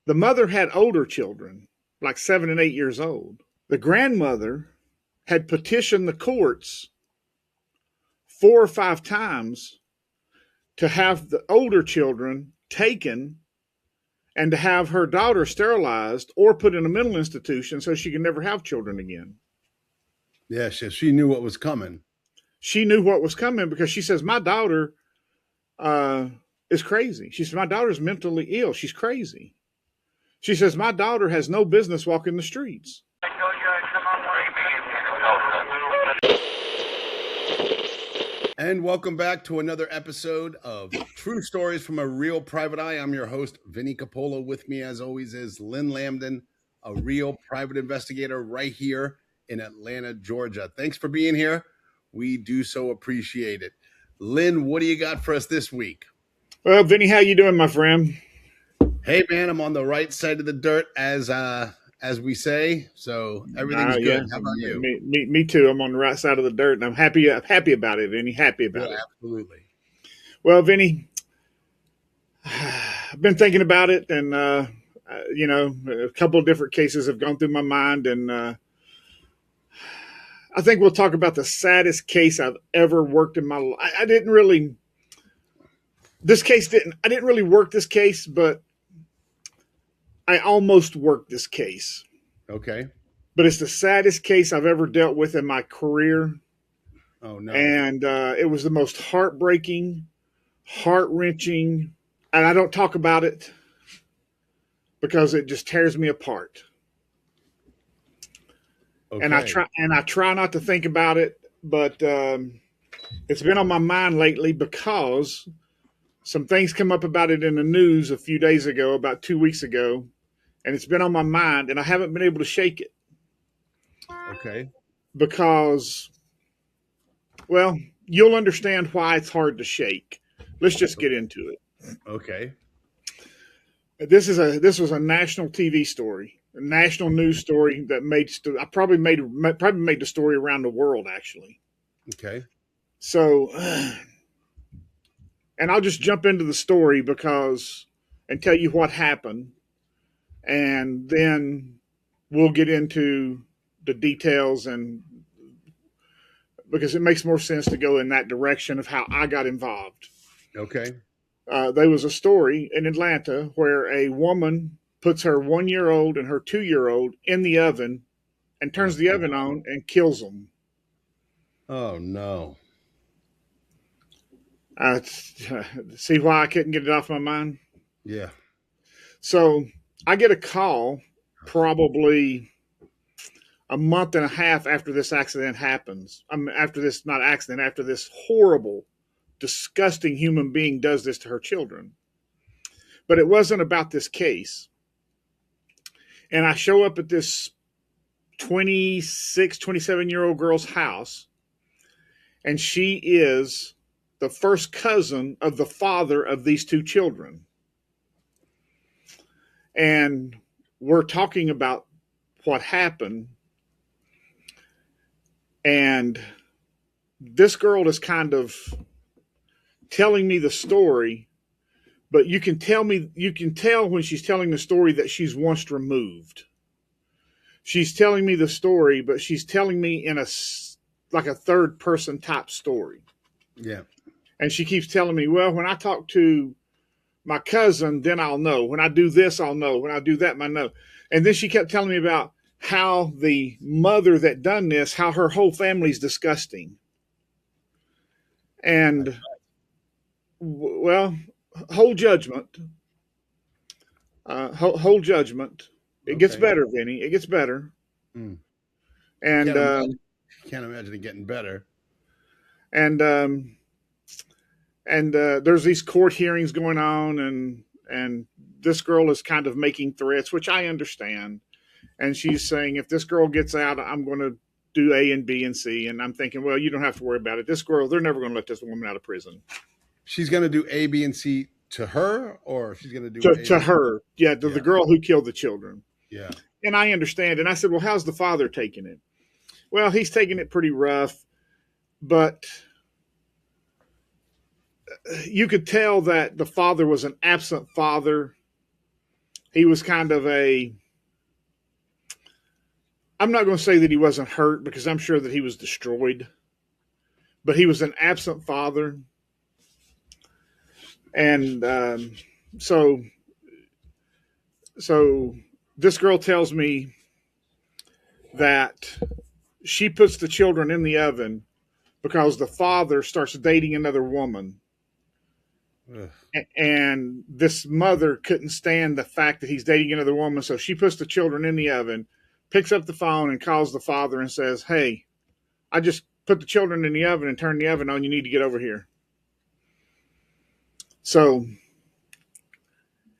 The mother had older children, like 7 and 8 years old. The grandmother had petitioned the courts 4 or 5 times to have the older children taken and to have her daughter sterilized or put in a mental institution so she can never have children again. Yeah, she knew what was coming. She knew what was coming because she says, my daughter is crazy. She says, my daughter's mentally ill. She's crazy. She says, my daughter has no business walking the streets. And welcome back to another episode of True Stories from a Real Private Eye. I'm your host, Vinnie Coppola. With me, as always, is Lynn Lambdin, a real private investigator right here in Atlanta, Georgia. Thanks for being here. We do so appreciate it. Lynn, what do you got for us this week? Well, Vinnie, how you doing, my friend? Hey, man, I'm on the right side of the dirt, as we say. So everything's good. Yeah. How about you? Me too. I'm on the right side of the dirt, and I'm happy about it, Vinnie. Happy about it. Absolutely. Well, Vinnie, I've been thinking about it, and a couple of different cases have gone through my mind, and I think we'll talk about the saddest case I've ever worked in my life. I didn't really work this case, but I almost worked this case. Okay. But it's the saddest case I've ever dealt with in my career. Oh, no. And it was the most heartbreaking, heart-wrenching, and I don't talk about it because it just tears me apart. Okay. And I try not to think about it, but it's been on my mind lately because some things come up about it in the news a few days ago, about 2 weeks ago, and it's been on my mind, and I haven't been able to shake it. Okay. Because, well, you'll understand why it's hard to shake. Let's just get into it. Okay. This was a national TV story, a national news story that probably made the story around the world, actually. Okay. So, and I'll just jump into the story and tell you what happened, and then we'll get into the details, and because it makes more sense to go in that direction of how I got involved. Okay. There was a story in Atlanta where a woman puts her 1-year-old and her 2-year-old in the oven and turns the oven on and kills them. Oh, no. See why I couldn't get it off my mind? Yeah. So I get a call probably a month and a half after this accident happens. After this horrible, disgusting human being does this to her children. But it wasn't about this case. And I show up at this 26, 27-year-old girl's house, and she is the first cousin of the father of these two children. And we're talking about what happened. And this girl is kind of telling me the story, but you can tell when she's telling the story that she's once removed. She's telling me the story, but she's telling me in a third person type story. Yeah. And she keeps telling me, well, when I talk to my cousin, then I'll know. When I do this, I'll know. When I do that, I know. And then she kept telling me about how the mother that done this, how her whole family's disgusting. And, well, hold judgment. Hold judgment. It gets better, Vinnie. It gets better. Mm. And can't imagine it getting better. And there's these court hearings going on, and this girl is kind of making threats, which I understand. And she's saying, if this girl gets out, I'm going to do A and B and C. And I'm thinking, well, you don't have to worry about it. This girl, they're never going to let this woman out of prison. She's going to do A, B, and C to her, or she's going to do to her. Yeah, to the girl who killed the children. Yeah. And I understand. And I said, well, how's the father taking it? Well, he's taking it pretty rough, but you could tell that the father was an absent father. he was kind of I'm not going to say that he wasn't hurt because I'm sure that he was destroyed, but he was an absent father. And so this girl tells me that she puts the children in the oven because the father starts dating another woman. Ugh. And this mother couldn't stand the fact that he's dating another woman. So she puts the children in the oven, picks up the phone and calls the father and says, "Hey, I just put the children in the oven and turned the oven on. You need to get over here." So,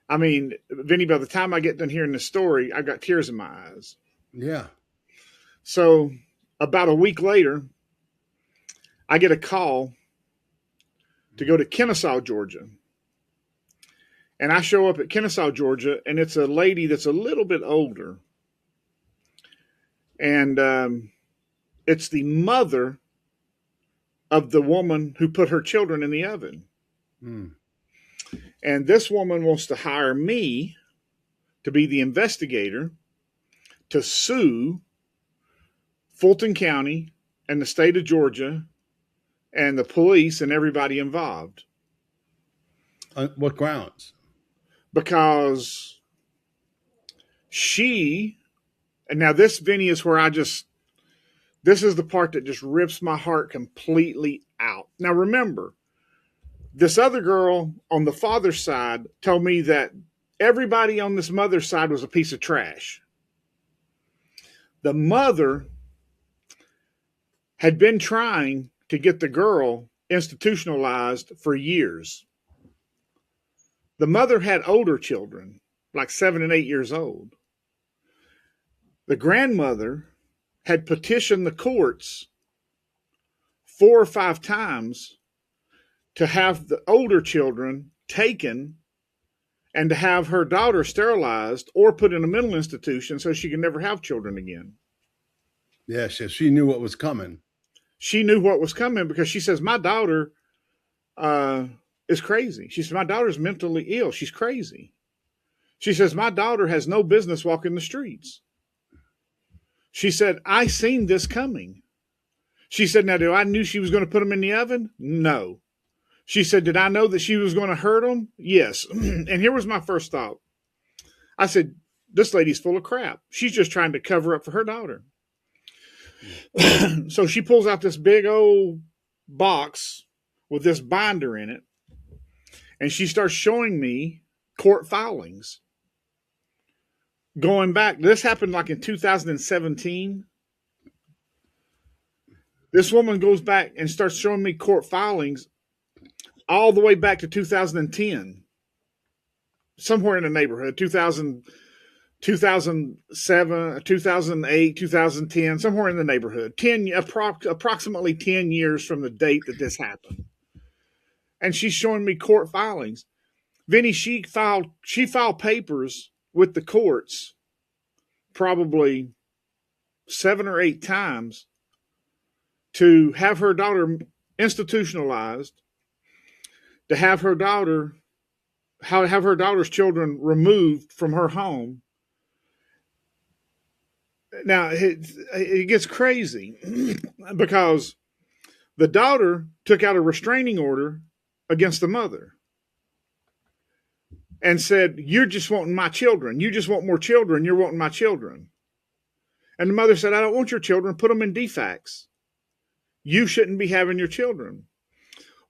I mean, Vinny, by the time I get done hearing this story, I got tears in my eyes. Yeah. So about a week later, I get a call to go to Kennesaw, Georgia. And I show up at Kennesaw, Georgia, and it's a lady that's a little bit older. And it's the mother of the woman who put her children in the oven. Mm. And this woman wants to hire me to be the investigator to sue Fulton County and the state of Georgia and the police and everybody involved. On what grounds? Because and now this, Vinny, is where this is the part that just rips my heart completely out. Now remember, this other girl on the father's side told me that everybody on this mother's side was a piece of trash. The mother had been trying to get the girl institutionalized for years. The mother had older children, like 7 and 8 years old. The grandmother had petitioned the courts 4 or 5 times to have the older children taken and to have her daughter sterilized or put in a mental institution so she could never have children again. Yeah, she knew what was coming. She knew what was coming because she says, my daughter is crazy. She says, my daughter's mentally ill. She's crazy. She says, my daughter has no business walking the streets. She said, I seen this coming. She said, now, I knew she was going to put them in the oven? No. She said, did I know that she was going to hurt them? Yes. And here was my first thought. I said, this lady's full of crap. She's just trying to cover up for her daughter. So she pulls out this big old box with this binder in it, and she starts showing me court filings. Going back, this happened like in 2017. This woman goes back and starts showing me court filings all the way back to 2010. Somewhere in the neighborhood, 2007, 2008, 2010, somewhere in the neighborhood. Approximately 10 years from the date that this happened. And she's showing me court filings. Vinny, she filed papers with the courts probably 7 or 8 times to have her daughter institutionalized, to have her daughter's children removed from her home. Now, it gets crazy because the daughter took out a restraining order against the mother and said, you're just wanting my children. You just want more children. You're wanting my children. And the mother said, I don't want your children. Put them in defects. You shouldn't be having your children.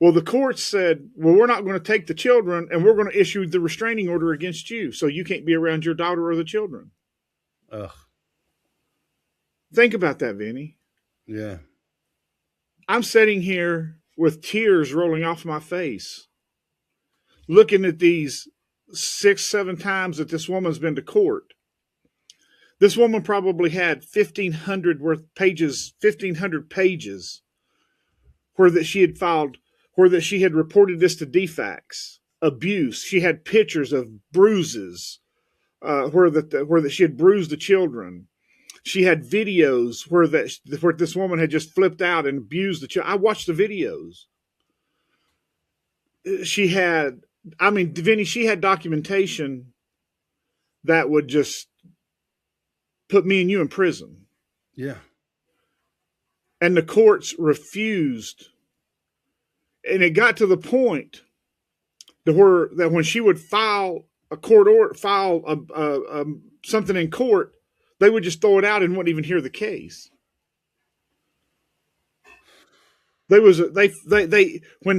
Well, the court said, well, we're not going to take the children and we're going to issue the restraining order against you. So you can't be around your daughter or the children. Ugh. Think about that, Vinny. Yeah. I'm sitting here with tears rolling off my face, looking at these 6, 7 times that this woman's been to court. This woman probably had 1,500 pages where that she had filed, where that she had reported this to defects, abuse. She had pictures of bruises, where that she had bruised the children. She had videos where this woman had just flipped out and abused the child. I watched the videos. Vinny, she had documentation that would just put me and you in prison. Yeah. And the courts refused. And it got to the point that when she would file a court order, something in court, they would just throw it out and wouldn't even hear the case. When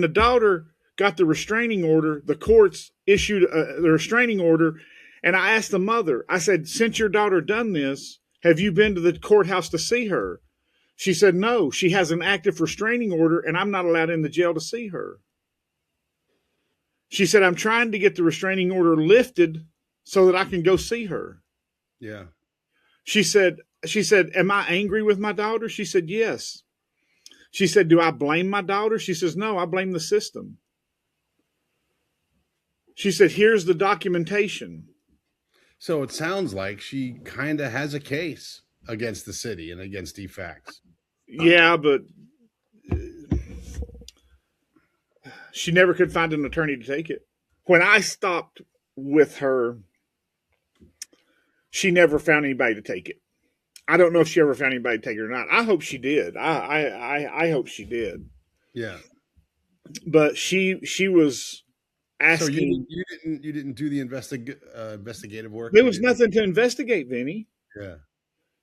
the daughter got the restraining order, the courts issued the restraining order, and I asked the mother, I said, since your daughter done this, have you been to the courthouse to see her? She said, no, she has an active restraining order, and I'm not allowed in the jail to see her. She said, I'm trying to get the restraining order lifted so that I can go see her. Yeah. She said, am I angry with my daughter? She said, yes. She said, do I blame my daughter? She says, no, I blame the system. She said, here's the documentation. So it sounds like she kind of has a case against the city and against DFACS. Yeah, but she never could find an attorney to take it. When I stopped with her, she never found anybody to take it. I don't know if she ever found anybody to take it or not. I hope she did. I hope she did. Yeah. But she was asking. So you didn't do the investigative work? There was nothing to investigate, Vinnie. Yeah.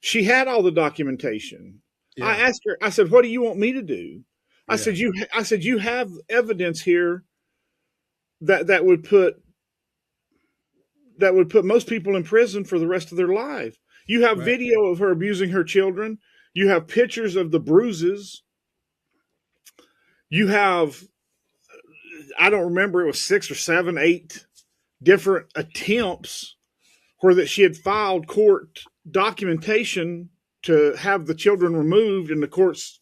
She had all the documentation. Yeah. I asked her, I said, what do you want me to do? I said, you have evidence here that would put most people in prison for the rest of their life. You have video of her abusing her children. You have pictures of the bruises. You have, I don't remember, it was 6 or 7, 8 different attempts where that she had filed court documentation to have the children removed, and the courts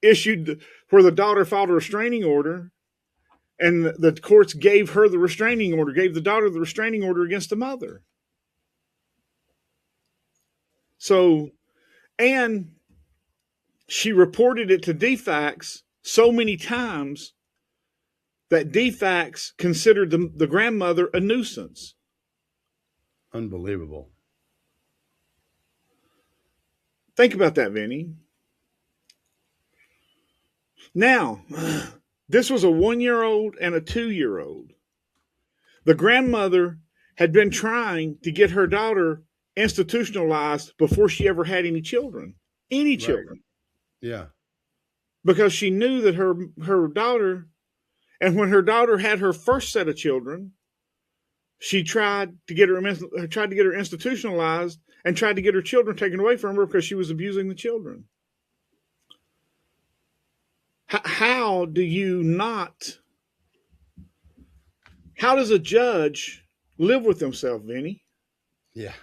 issued where the daughter filed a restraining order, and the courts gave her the restraining order, gave the daughter the restraining order against the mother. So, and she reported it to DFACS so many times that DFACS considered the grandmother a nuisance. Unbelievable. Think about that, Vinnie. Now, this was a 1-year-old and a 2-year-old. The grandmother had been trying to get her daughter institutionalized before she ever had any children. Any children. Yeah. Because she knew that her daughter, and when her daughter had her first set of children, she tried to get her institutionalized and tried to get her children taken away from her because she was abusing the children. How does a judge live with himself, Vinnie? Yeah.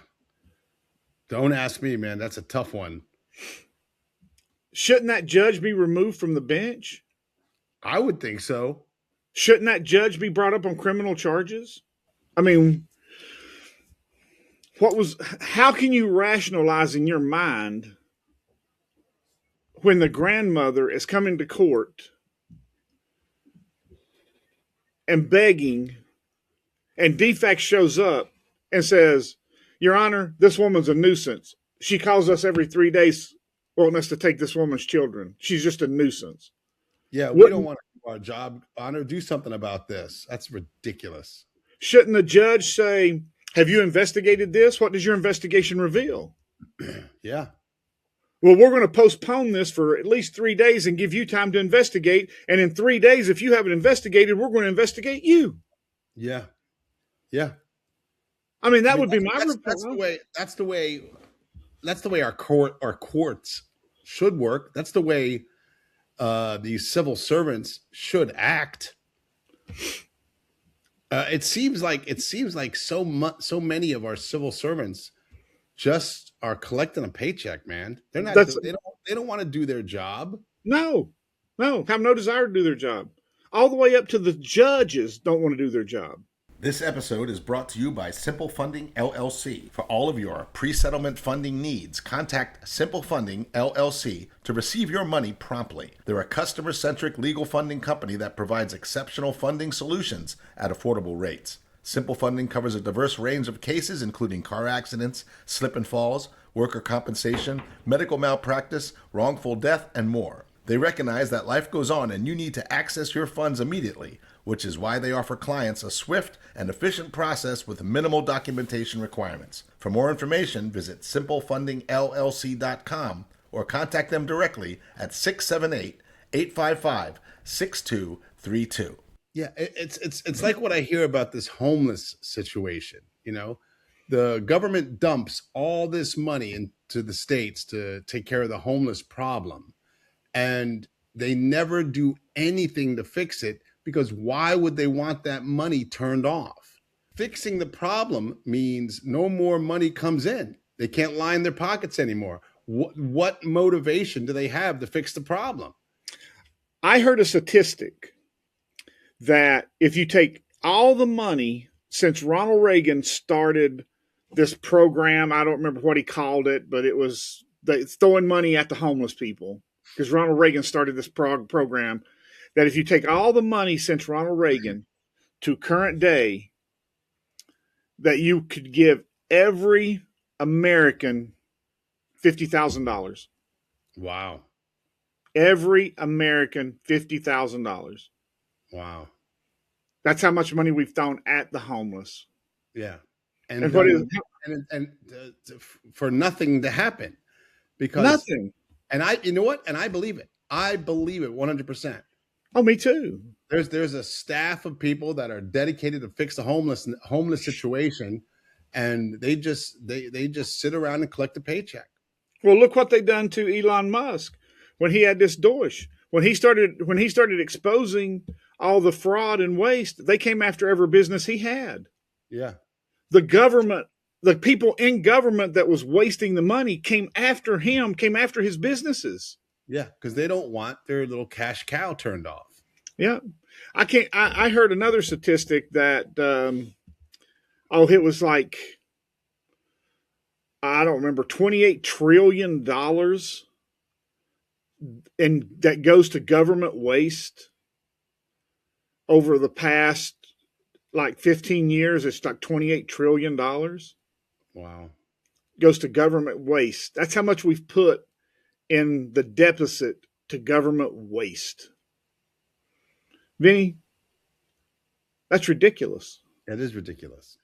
Don't ask me, man. That's a tough one. Shouldn't that judge be removed from the bench? I would think so. Shouldn't that judge be brought up on criminal charges? I mean, how can you rationalize in your mind when the grandmother is coming to court and begging, and DFACS shows up and says, Your Honor, this woman's a nuisance. She calls us every 3 days wanting us to take this woman's children. She's just a nuisance. Yeah, we don't want to do our job. Honor, do something about this. That's ridiculous. Shouldn't the judge say, have you investigated this? What does your investigation reveal? Yeah. Well, we're going to postpone this for at least 3 days and give you time to investigate. And in 3 days, if you haven't investigated, we're going to investigate you. Yeah. Yeah. I mean, that would be my report. That's the way our courts should work. That's the way these civil servants should act. It seems like so many of our civil servants just are collecting a paycheck, man. They're not. They don't want to do their job. No, have no desire to do their job. All the way up to the judges don't want to do their job. This episode is brought to you by Simple Funding LLC. For all of your pre-settlement funding needs, contact Simple Funding LLC to receive your money promptly. They're a customer-centric legal funding company that provides exceptional funding solutions at affordable rates. Simple Funding covers a diverse range of cases, including car accidents, slip and falls, worker compensation, medical malpractice, wrongful death, and more. They recognize that life goes on and you need to access your funds immediately, which is why they offer clients a swift and efficient process with minimal documentation requirements. For more information, visit simplefundingllc.com or contact them directly at 678-855-6232. Yeah, it's like what I hear about this homeless situation. You know, the government dumps all this money into the states to take care of the homeless problem, and they never do anything to fix it, because why would they want that money turned off? Fixing the problem means no more money comes in. They can't line their pockets anymore. What motivation do they have to fix the problem? I heard a statistic that if you take all the money since Ronald Reagan started this program, I don't remember what he called it, but it was throwing money at the homeless people, because Ronald Reagan started this program, that if you take all the money since Ronald Reagan to current day, that you could give every American $50,000. Wow. Every American $50,000. Wow. That's how much money we've thrown at the homeless. Yeah. And what is for nothing to happen, because nothing. And you know what? And I believe it. I believe it 100%. Oh, me too. There's a staff of people that are dedicated to fix the homeless situation, and they just sit around and collect a paycheck. Well, look what they done to Elon Musk when he had this Doge. When he started exposing all the fraud and waste, they came after every business he had. Yeah. The government, the people in government that was wasting the money came after him, came after his businesses. Yeah, because they don't want their little cash cow turned off. Yeah. I heard another statistic that, it was like, I don't remember, $28 trillion and that goes to government waste over the past like 15 years. It's like $28 trillion. Wow. Goes to government waste. That's how much we've put in the deficit to government waste. Vinny, that's ridiculous. That is ridiculous.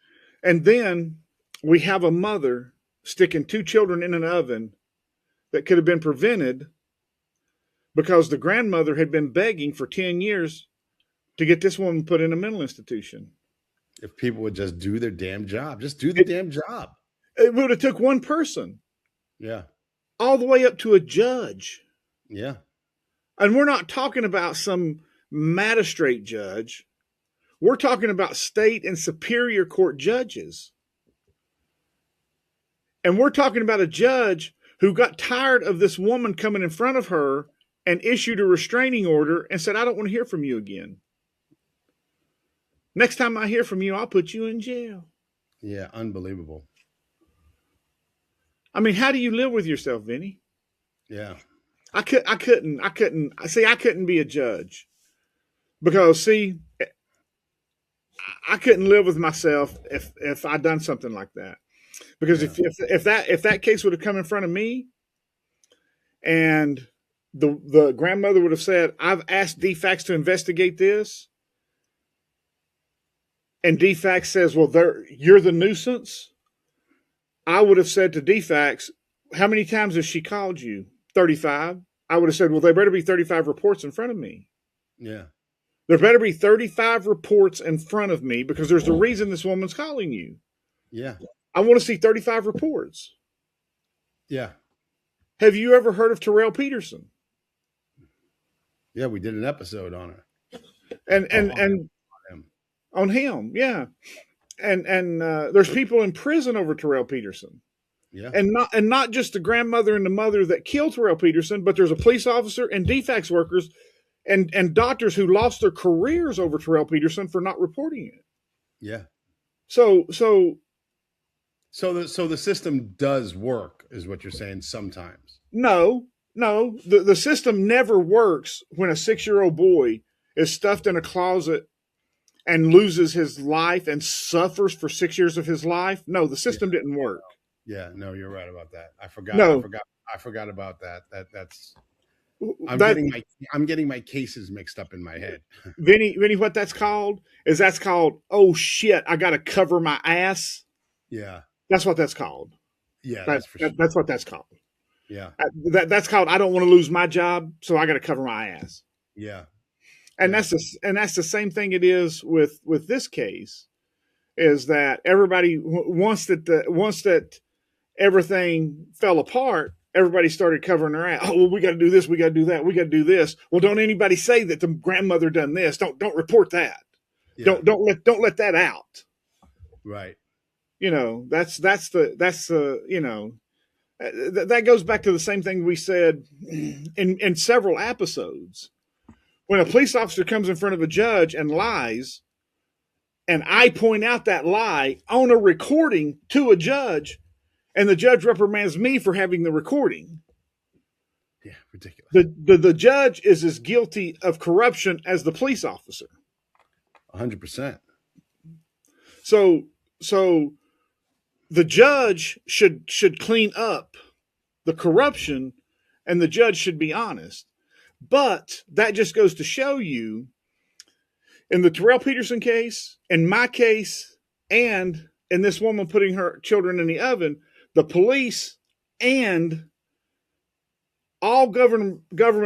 And then we have a mother sticking 2 children in an oven that could have been prevented because the grandmother had been begging for 10 years to get this woman put in a mental institution. If people would just do their damn job, just do the damn job. It would have took one person. Yeah. All the way up to a judge. Yeah. And we're not talking about some magistrate judge. We're talking about state and superior court judges. And we're talking about a judge who got tired of this woman coming in front of her and issued a restraining order and said, I don't want to hear from you again. Next time I hear from you, I'll put you in jail. Yeah, unbelievable. I mean, how do you live with yourself, Vinny? Yeah. I couldn't be a judge because, see, I couldn't live with myself if I'd done something like that. Because if that case would have come in front of me and the grandmother would have said, I've asked DFACS to investigate this, and DFACS says, well, you're the nuisance, I would have said to DFACS, how many times has she called you? 35. I would have said, well, there better be 35 reports in front of me. Yeah. There better be 35 reports in front of me because there's a reason this woman's calling you. Yeah. I want to see 35 reports. Yeah. Have you ever heard of Terrell Peterson? Yeah, we did an episode on her. And on him, yeah. And there's people in prison over Terrell Peterson. Yeah. And not just the grandmother and the mother that killed Terrell Peterson, but there's a police officer and DFACS workers and doctors who lost their careers over Terrell Peterson for not reporting it. Yeah. So the system does work, is what you're saying sometimes. No. The system never works when a 6-year-old boy is stuffed in a closet and loses his life and suffers for 6 years of his life. No, the Yeah. system didn't work. Yeah, no, you're right about that. I No, forgot about that. That's that I'm getting my cases mixed up in my head. Vinny, what that's called. Oh shit! I got to cover my ass. Yeah. That's what that's called. Yeah, that's for sure. That's what that's called. Yeah. That's called. I don't want to lose my job, so I got to cover my ass. Yeah. And Yeah. that's the same thing it is with this case. Is that everybody once that everything fell apart, everybody started covering their ass. Oh, well, we got to do this, we got to do that, we got to do this. Well, don't anybody say that the grandmother done this. Don't report that. Yeah. Don't let that out. Right. You know, that's the you know, that goes back to the same thing we said in several episodes. When a police officer comes in front of a judge and lies, and I point out that lie on a recording to a judge, and the judge reprimands me for having the recording. Yeah, ridiculous. The judge is as guilty of corruption as the police officer. 100%. So the judge should clean up the corruption, and the judge should be honest. But that just goes to show you, in the Terrell Peterson case, in my case, and in this woman putting her children in the oven, the police and all government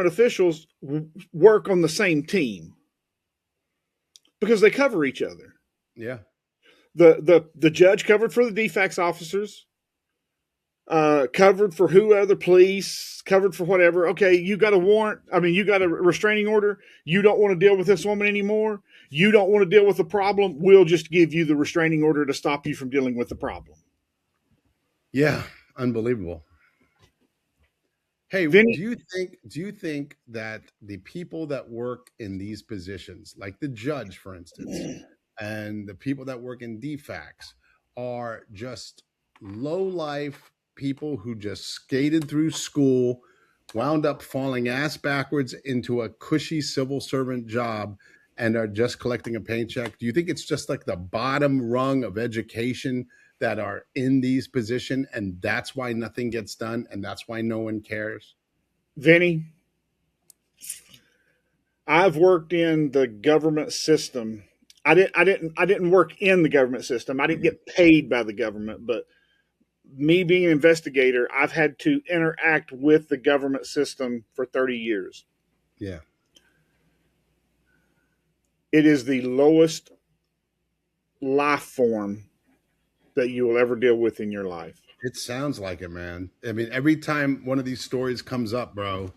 officials work on the same team because they cover each other. Yeah. The judge covered for the defects officers, covered for who other police, covered for whatever. Okay, you got a warrant. I mean, you got a restraining order. You don't want to deal with this woman anymore. You don't want to deal with the problem. We'll just give you the restraining order to stop you from dealing with the problem. Yeah, unbelievable. Hey, Vinnie, do you think that the people that work in these positions, like the judge, for instance, and the people that work in DFACs, are just low life people who just skated through school, wound up falling ass backwards into a cushy civil servant job, and are just collecting a paycheck? Do you think it's just like the bottom rung of education that are in these positions, and that's why nothing gets done, and that's why no one cares? Vinnie, I've worked in the government system. I didn't work in the government system. I didn't get paid by the government, but me being an investigator, I've had to interact with the government system for 30 years. Yeah. It is the lowest life form that you will ever deal with in your life. It sounds like it, man. I mean, every time one of these stories comes up, bro,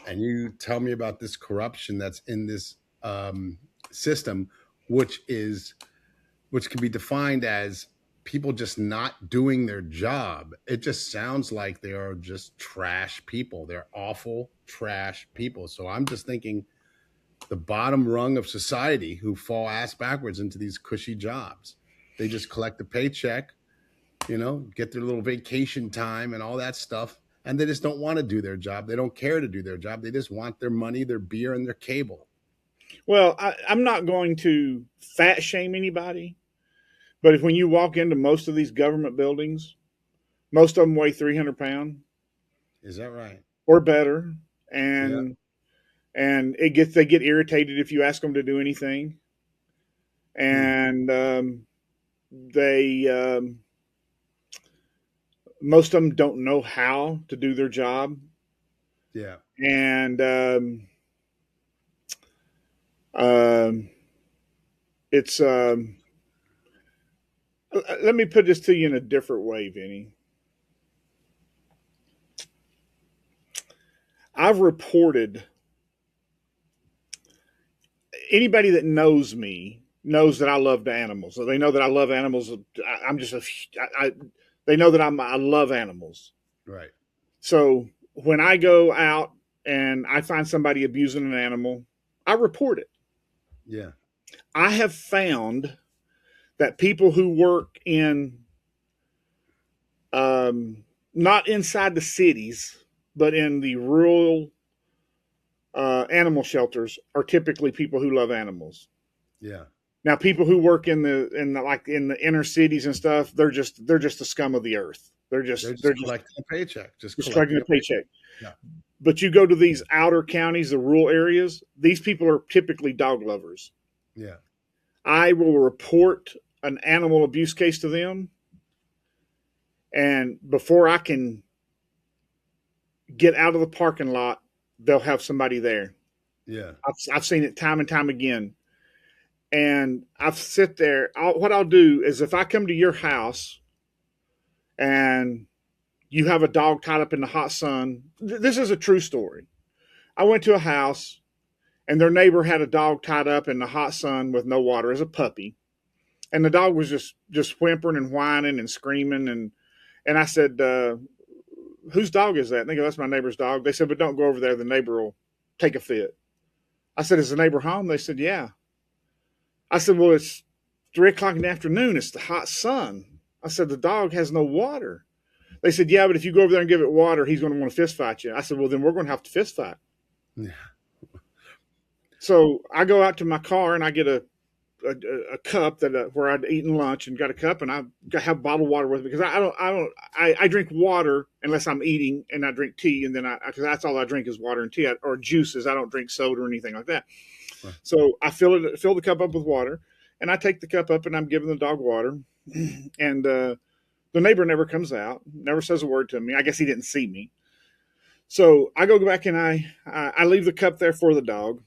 and you tell me about this corruption that's in this system, which can be defined as people just not doing their job. It just sounds like they are just trash people. They're awful, trash people. So I'm just thinking the bottom rung of society who fall ass backwards into these cushy jobs. They just collect a paycheck, get their little vacation time and all that stuff. And they just don't want to do their job. They don't care to do their job. They just want their money, their beer, and their cable. Well, I'm not going to fat shame anybody, but when you walk into most of these government buildings, most of them weigh 300 pounds. Is that right? Or better. And they get irritated if you ask them to do anything. And most of them don't know how to do their job. Yeah. And it's let me put this to you in a different way, Vinny. I've reported, anybody that knows me knows that I love the animals. So they know that I love animals. They know that I love animals. Right. So when I go out and I find somebody abusing an animal, I report it. Yeah. I have found that people who work in, not inside the cities, but in the rural animal shelters, are typically people who love animals. Yeah. Now, people who work in the inner cities and stuff, they're just the scum of the earth. They're just collecting a paycheck, just collecting a paycheck. Yeah. But you go to these outer counties, the rural areas, these people are typically dog lovers. Yeah. I will report an animal abuse case to them, and before I can get out of the parking lot, they'll have somebody there. Yeah. I've seen it time and time again. And I've sit there. What I'll do is if I come to your house and you have a dog tied up in the hot sun, this is a true story. I went to a house and their neighbor had a dog tied up in the hot sun with no water as a puppy. And the dog was just whimpering and whining and screaming. And I said, whose dog is that? And they go, that's my neighbor's dog. They said, but don't go over there. The neighbor will take a fit. I said, is the neighbor home? They said, yeah. I said, well, it's 3:00 in the afternoon. It's the hot sun. I said, the dog has no water. They said, yeah, but if you go over there and give it water, he's going to want to fist fight you. I said, well, then we're going to have to fist fight. Yeah. So I go out to my car and I get a cup that where I'd eaten lunch and got a cup, and I have bottled water with me because I drink water unless I'm eating, and I drink tea, and then because that's all I drink is water and tea or juices. I don't drink soda or anything like that. Right. So I fill the cup up with water, and I take the cup up and I'm giving the dog water, and the neighbor never comes out, never says a word to me. I guess he didn't see me. So I go back and I leave the cup there for the dog.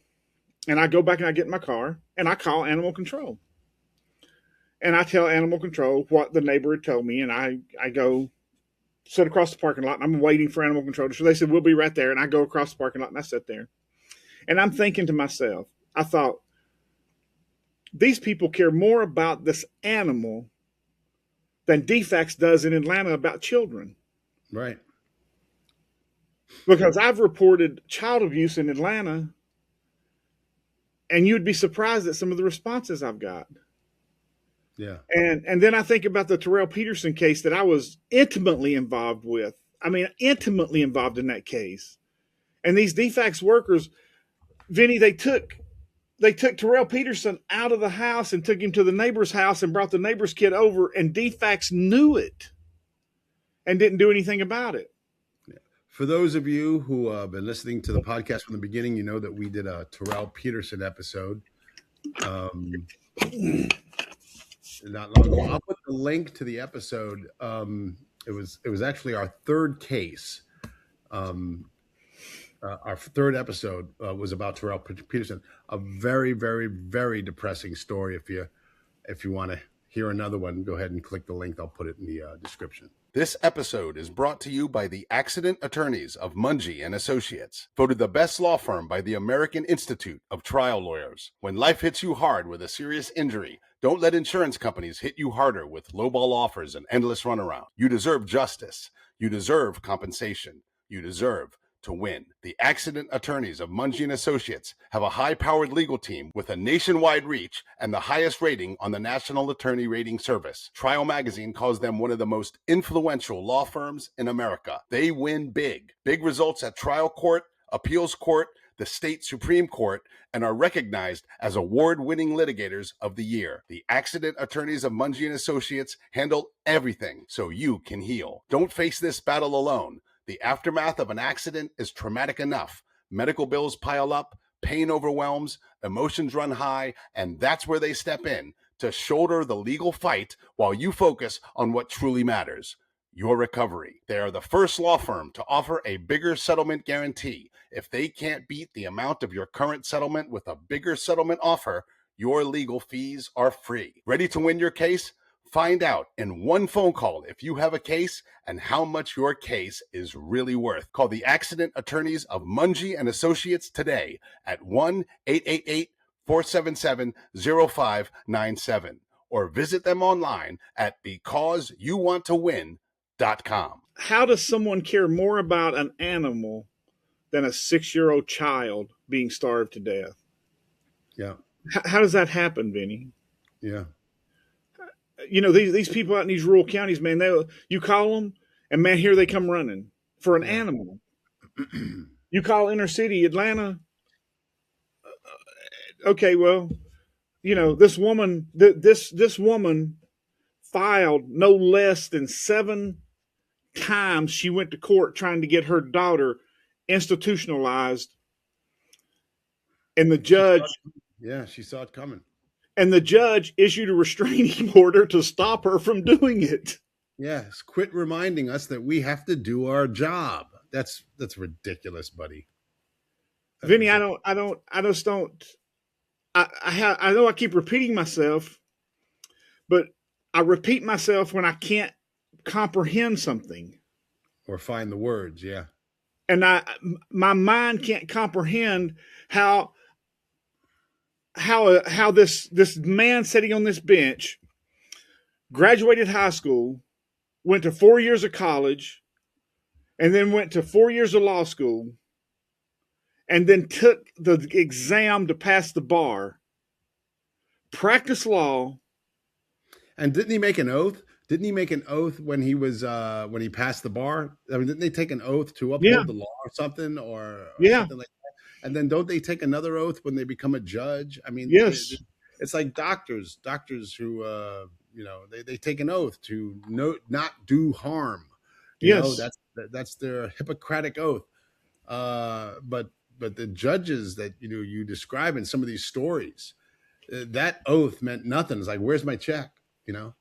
And I go back and I get in my car and I call animal control. And I tell animal control what the neighbor had told me. And I go sit across the parking lot and I'm waiting for animal control. So they said, we'll be right there. And I go across the parking lot and I sit there. And I'm thinking to myself, I thought, these people care more about this animal than DFACS does in Atlanta about children. Right. Because I've reported child abuse in Atlanta, and you'd be surprised at some of the responses I've got. Yeah. And then I think about the Terrell Peterson case that I was intimately involved with. I mean, intimately involved in that case. And these DFACS workers, Vinnie, they took Terrell Peterson out of the house and took him to the neighbor's house and brought the neighbor's kid over, and DFACS knew it and didn't do anything about it. For those of you who have been listening to the podcast from the beginning, you know that we did a Terrell Peterson episode not long ago. I'll put the link to the episode. It was actually our third case. Our third episode was about Terrell Peterson. A very, very, very depressing story. If you want to hear another one, go ahead and click the link. I'll put it in the description. This episode is brought to you by the Accident Attorneys of Monge and Associates, voted the best law firm by the American Institute of Trial Lawyers. When life hits you hard with a serious injury, don't let insurance companies hit you harder with lowball offers and endless runaround. You deserve justice. You deserve compensation. You deserve to win. The Accident Attorneys of Monge and Associates have a high-powered legal team with a nationwide reach and the highest rating on the National Attorney Rating Service. Trial Magazine calls them one of the most influential law firms in America. They win big. Big results at trial court, appeals court, the state Supreme Court, and are recognized as award-winning litigators of the year. The Accident Attorneys of Monge and Associates handle everything so you can heal. Don't face this battle alone. The aftermath of an accident is traumatic enough. Medical bills pile up, pain overwhelms, emotions run high, and that's where they step in to shoulder the legal fight while you focus on what truly matters, your recovery. They are the first law firm to offer a bigger settlement guarantee. If they can't beat the amount of your current settlement with a bigger settlement offer, your legal fees are free. Ready to win your case? Find out in one phone call if you have a case and how much your case is really worth. Call the Accident Attorneys of Monge and Associates today at 1-888-477-0597 or visit them online at becauseyouwanttowin.com. How does someone care more about an animal than a 6-year-old child being starved to death? Yeah. How does that happen, Vinnie? Yeah. You know, these people out in these rural counties, man, you call them and man, here they come running for an animal. You call inner city Atlanta. Okay, well, this woman, this woman filed no less than 7 times. She went to court trying to get her daughter institutionalized, and the judge she saw it coming. And the judge issued a restraining order to stop her from doing it. Yes, quit reminding us that we have to do our job. That's ridiculous, buddy. That's Vinnie, ridiculous. I know I keep repeating myself, but I repeat myself when I can't comprehend something. Or find the words, yeah. And my mind can't comprehend how this man sitting on this bench graduated high school, went to 4 years of college, and then went to 4 years of law school, and then took the exam to pass the bar, practiced law. And didn't he make an oath? Didn't he make an oath when he was when he passed the bar? I mean, didn't they take an oath to uphold the law or something, or something like that? And then don't they take another oath when they become a judge? I mean, yes, it's like doctors who they take an oath to not do harm. That's their Hippocratic oath. But the judges that you describe in some of these stories, that oath meant nothing. It's like, where's my check? The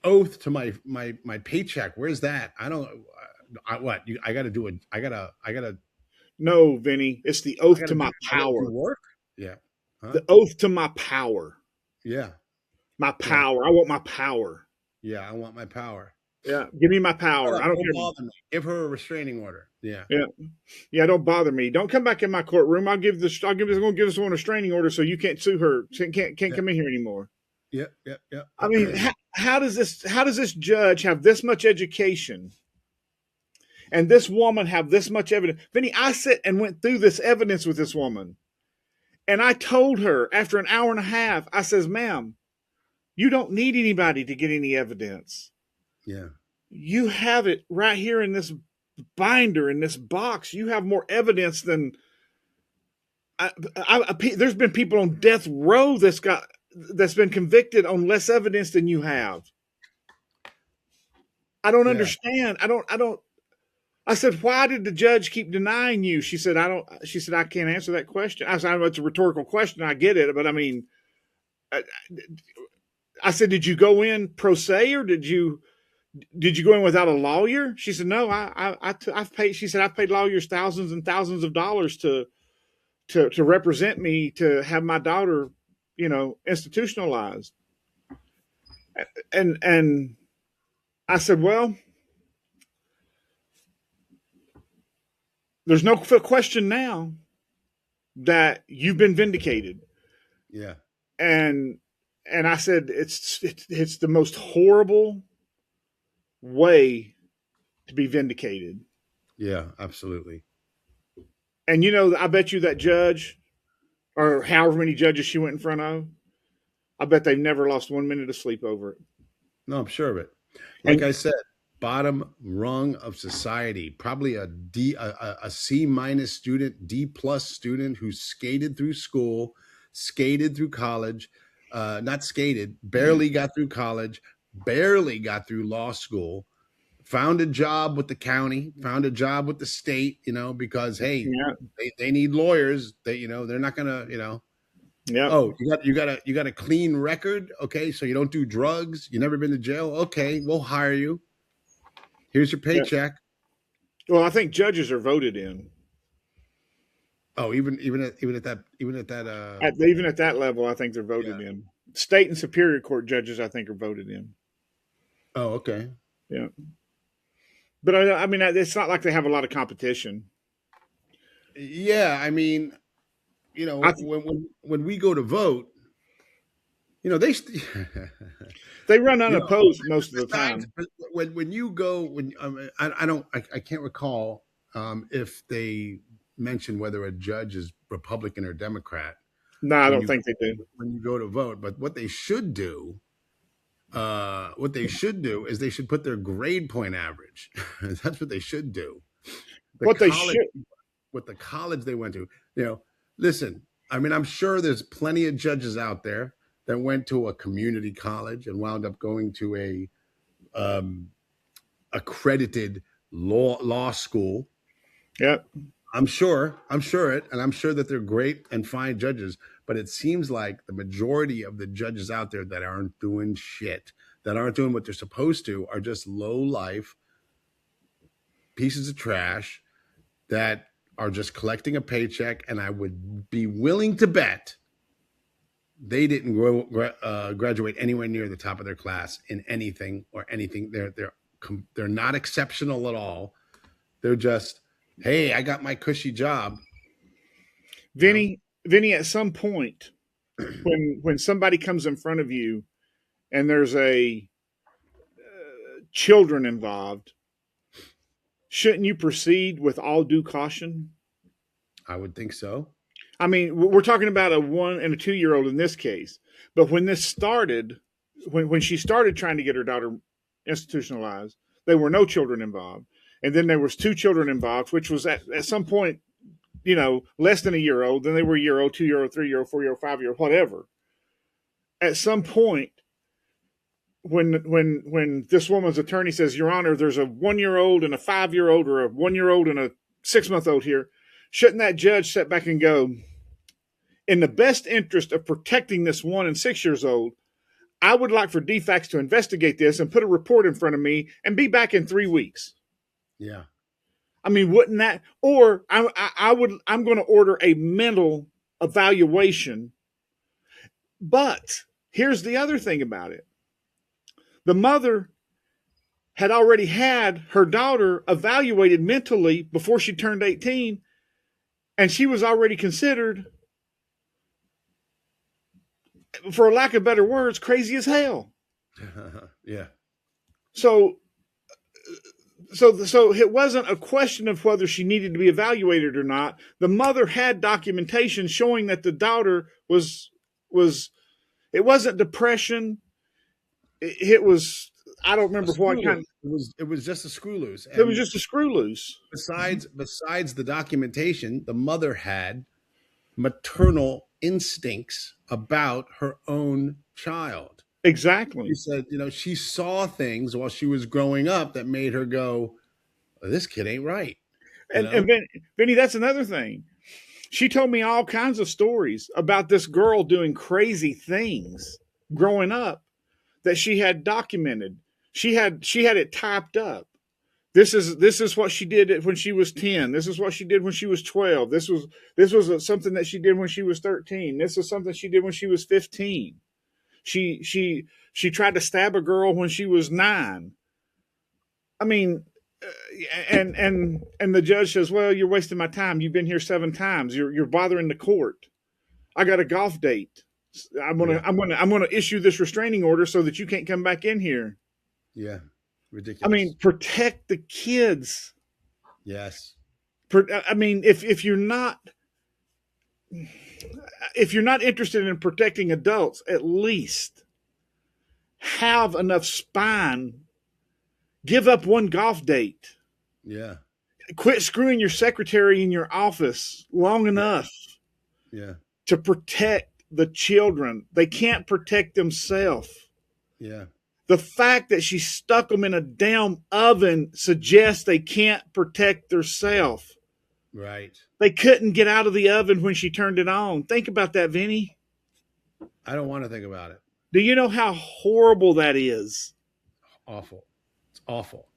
oath to my paycheck. Where's that? I gotta do it. I gotta. No, Vinny, it's the oath to my power. Work. Yeah. Huh? The oath to my power. Yeah. My power. Yeah. I want my power. Yeah, I want my power. Yeah, give me my power. I don't care. Bother me. Give her a restraining order. Yeah. Yeah. Don't bother me. Don't come back in my courtroom. I'm going to give this one a restraining order so you can't sue her. Can't come in here anymore. Yeah. I mean, how does this judge have this much education, and this woman have this much evidence? Vinny, I sit and went through this evidence with this woman, and I told her after an hour and a half, I says, "Ma'am, you don't need anybody to get any evidence. Yeah. You have it right here in this binder, in this box. You have more evidence than there's been people on death row that's been convicted on less evidence than you have. I don't understand. I said, why did the judge keep denying you? She said, I can't answer that question. I said, it's a rhetorical question. I get it. But I mean, I said, did you go in pro se, or did you go in without a lawyer? She said, no, I've paid. She said, I've paid lawyers thousands and thousands of dollars to represent me, to have my daughter, institutionalized. And I said, well, there's no question now that you've been vindicated. Yeah. And I said, it's the most horrible way to be vindicated. Yeah, absolutely. And I bet you that judge, or however many judges she went in front of, I bet they've never lost 1 minute of sleep over it. No, I'm sure of it. Like I said, bottom rung of society, probably a C- student, D+ student who skated through school, skated through college, barely got through college, barely got through law school, found a job with the county, found a job with the state, because they need lawyers. They're not gonna, Yeah. Oh, you got a clean record. Okay, so you don't do drugs. You never been to jail. Okay, we'll hire you. Here's your paycheck. Yeah. Well, I think judges are voted in. Oh, even at that level, I think they're voted in. State and superior court judges, I think, are voted in. Oh, okay. Yeah. But I mean, it's not like they have a lot of competition. Yeah, I mean, when we go to vote, they run unopposed most of the time. When you go, I can't recall if they mention whether a judge is Republican or Democrat. No, I don't think they do when you go to vote. But what they should do is they should put their grade point average. That's what they should do. What the college they went to. Listen, I mean, I'm sure there's plenty of judges out there that went to a community college and wound up going to a accredited law school. Yep. I'm sure that they're great and fine judges, but it seems like the majority of the judges out there that aren't doing shit, that aren't doing what they're supposed to, are just low life pieces of trash that are just collecting a paycheck. And I would be willing to bet they didn't graduate anywhere near the top of their class in anything or anything. They're not exceptional at all. They're just, hey, I got my cushy job. Vinnie, at some point, when somebody comes in front of you and there's a children involved, shouldn't you proceed with all due caution? I would think so. I mean, we're talking about a 1 and a 2-year-old in this case, but when this started, when she started trying to get her daughter institutionalized, there were no children involved, and then there was 2 children involved, which was at some point, less than a year old. Then they were a year old, 2 year old, 3 year old, 4 year old, 5 year old, whatever. At some point, when this woman's attorney says, Your Honor, there's a 1-year-old and a 5-year-old, or a 1-year-old and a 6-month-old here, shouldn't that judge step back and go, in the best interest of protecting this 1 and 6 years old, I would like for DFACS to investigate this and put a report in front of me and be back in 3 weeks. Yeah. I mean, wouldn't that, or I'm going to order a mental evaluation. But here's the other thing about it. The mother had already had her daughter evaluated mentally before she turned 18, and she was already considered, for lack of better words, crazy as hell. Yeah. So it wasn't a question of whether she needed to be evaluated or not. The mother had documentation showing that the daughter was it wasn't depression. It was, I don't remember what kind. It was just a screw loose. It was just a screw loose. Besides the documentation, the mother had maternal instincts about her own child. Exactly. She said, she saw things while she was growing up that made her go, this kid ain't right. And Vinnie, that's another thing. She told me all kinds of stories about this girl doing crazy things growing up that she had documented. She had it typed up. This is what she did when she was 10. This is what she did when she was 12. This was something that she did when she was 13. This is something she did when she was 15. She tried to stab a girl when she was 9. I mean, and the judge says, "Well, you're wasting my time. You've been here 7 times. You're bothering the court. I got a golf date. I'm gonna issue this restraining order so that you can't come back in here." Yeah, ridiculous. I mean, protect the kids. Yes. I mean, if you're not interested in protecting adults, at least have enough spine. Give up 1 golf date. Yeah. Quit screwing your secretary in your office long enough. Yeah. To protect the children. They can't protect themselves. Yeah. The fact that she stuck them in a damn oven suggests they can't protect themselves. Right. They couldn't get out of the oven when she turned it on. Think about that, Vinnie. I don't want to think about it. Do you know how horrible that is? Awful. It's awful.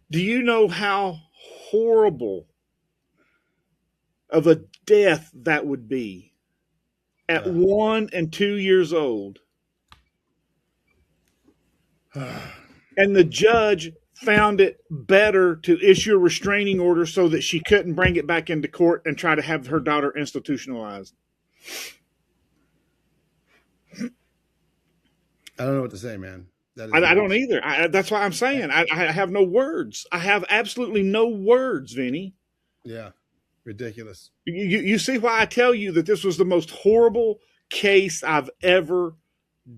Do you know how horrible of a death that would be at 1 and 2 years old? And the judge found it better to issue a restraining order so that she couldn't bring it back into court and try to have her daughter institutionalized. I don't know what to say, man. I don't either. That's why I'm saying I have no words. I have absolutely no words, Vinnie. Yeah. Ridiculous. You see why I tell you that this was the most horrible case I've ever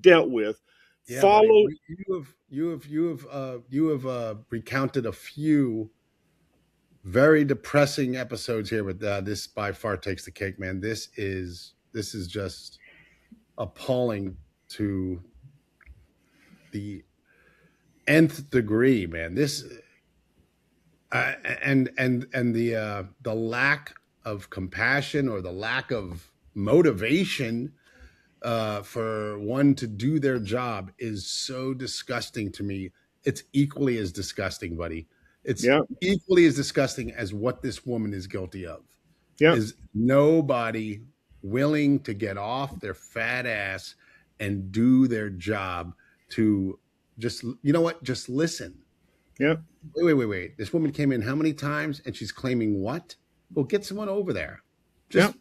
dealt with. Yeah, Follow. You have recounted a few Very depressing episodes here, but this by far takes the cake, man. This is just appalling to the nth degree, man. This and the lack of compassion or the lack of motivation for one to do their job is so disgusting to me. It's equally as disgusting, buddy. It's equally as disgusting as what this woman is guilty of. Is nobody willing to get off their fat ass and do their job to just, you know what? Just listen. Wait. This woman came in how many times and she's claiming what? Well, get someone over there. Just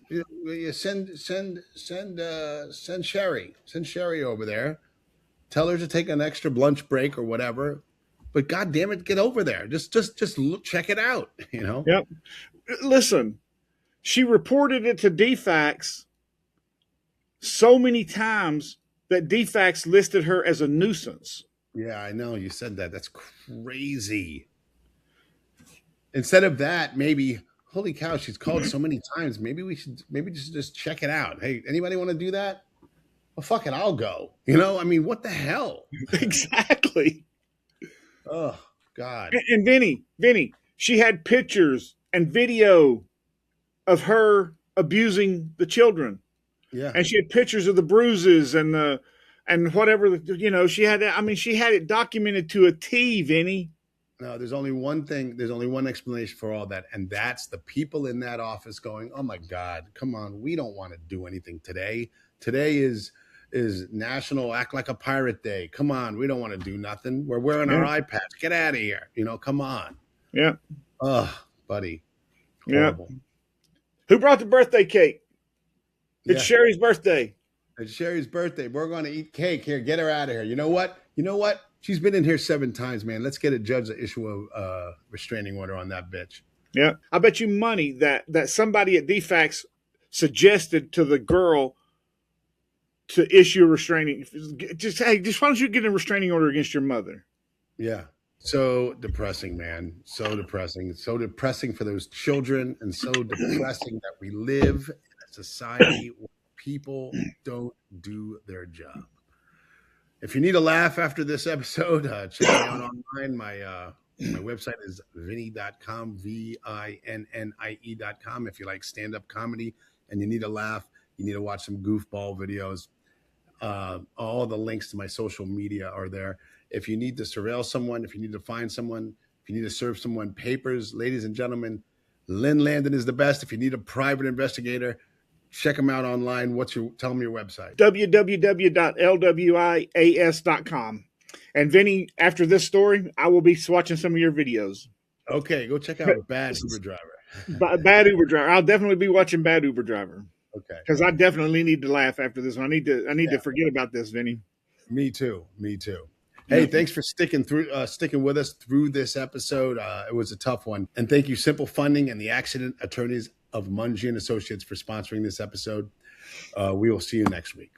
send Sherry. Send Sherry over there. Tell her to take an extra lunch break or whatever. But God damn it, get over there. Just look, check it out. You know. Yep. Listen, she reported it to DFAX so many times that DFAX listed her as a nuisance. Yeah, I know. You said that. That's crazy. Instead of that, maybe, holy cow, she's called so many times. Maybe we should just check it out. Hey, anybody want to do that? Well, fuck it, I'll go. You know, I mean, what the hell? Exactly. Oh, God. And Vinnie, she had pictures and video of her abusing the children. Yeah. And she had pictures of the bruises and whatever, you know, she had it documented to a T, Vinnie. No, there's only one thing. There's only one explanation for all that. And that's the people in that office going, oh my God, come on. We don't want to do anything today. Today is National Act Like a Pirate Day. Come on. We don't want to do nothing. We're wearing our iPads. Get out of here. You know, come on. Yeah. Oh, buddy. Horrible. Yeah. Who brought the birthday cake? It's Sherry's birthday. It's Sherry's birthday. We're going to eat cake here. Get her out of here. You know what? She's been in here 7 times, man. Let's get a judge to issue a restraining order on that bitch. Yeah. I bet you money that somebody at DFAX suggested to the girl to issue a restraining. Just why don't you get a restraining order against your mother? Yeah. So depressing, man. So depressing. So depressing for those children, and so depressing that we live in a society where people don't do their job. If you need a laugh after this episode, check me out online. My website is Vinnie.com, VINNIE.com. If you like stand-up comedy and you need a laugh, you need to watch some goofball videos. All the links to my social media are there. If you need to surveil someone, if you need to find someone, if you need to serve someone papers, ladies and gentlemen, Lynn Lambdin is the best. If you need a private investigator, check them out online. Tell them your website. www.lwias.com. And Vinnie, after this story, I will be watching some of your videos. Okay, go check out Bad Uber Driver. Bad Uber Driver. I'll definitely be watching Bad Uber Driver. Okay. Because I definitely need to laugh after this one. I need to forget about this, Vinnie. Me too. Hey, thanks for sticking with us through this episode. It was a tough one. And thank you, Simple Funding and the Accident Attorneys of Monge and Associates for sponsoring this episode. We will see you next week.